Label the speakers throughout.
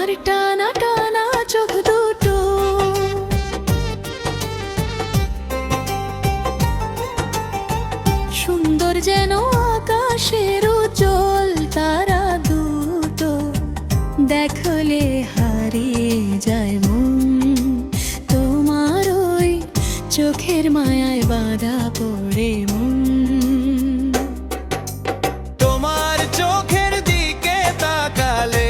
Speaker 1: তোমার টানা টানা চোখ দুটো সুন্দর যেন আকাশের উজ্জ্বল তারা দুটো, দেখলে হারিয়ে যায় মন। তোমার ওই চোখের মায়ায় বাঁধা পড়ে মন।
Speaker 2: তোমার চোখের দিকে তাকালে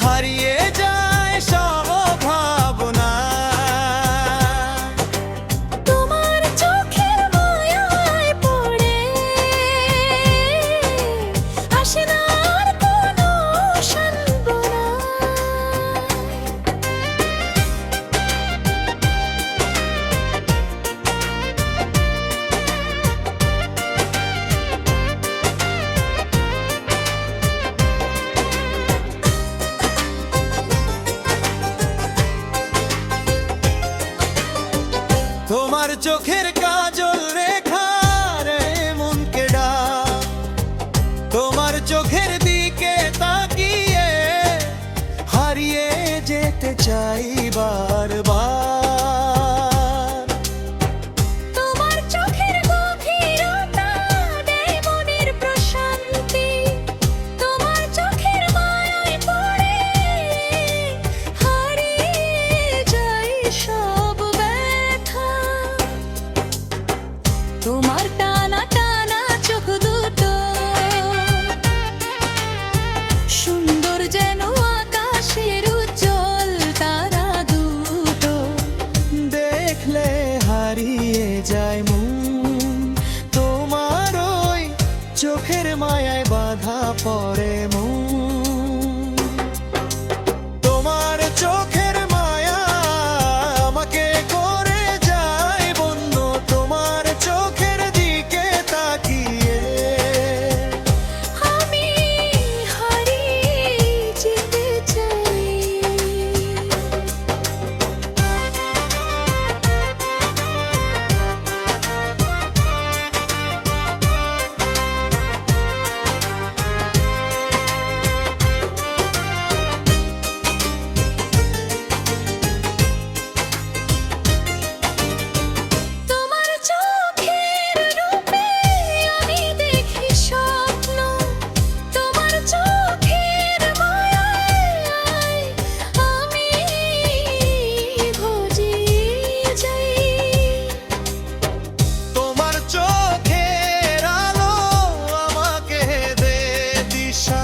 Speaker 2: হারিয়ে যায় সব ভাবনা।
Speaker 1: তোমার চোখের মায়ায় পড়ে আসে না আর কোনো সান্ত্বনা।
Speaker 2: তোমার চোখের কাজল রেখার মনকে ডাক, তোমার চোখের দিকে তাকিয়ে হারিয়ে যেতে চাই বারবার।
Speaker 1: তোমার চোখের গভীরতা দেয় মনের প্রশান্তি। তোমার চোখের মায়ায় পড়ে হারিয়ে যায় সব ব্যথা। তোমার টানা টানা চোখ দুটো সুন্দর যেন আকাশের উজ্জ্বল তারা দুটো,
Speaker 2: দেখলে হারিয়ে যায় মন। তোমার ওই চোখের মায়ায় বাঁধা পড়ে মন। তোমার চোখের মায়া আমাকে করে যায় বন্য। তোমার চোখের দিকে তাকিয়ে
Speaker 1: আমি হারিয়ে যেতে চাই। তোমার চোখের রূপে আমি দেখি স্বপ্ন। তোমার চোখের মায়ায় আমি ভজিয়ে যাই।
Speaker 2: তোমার চোখের আলো আমাকে দে দিশা।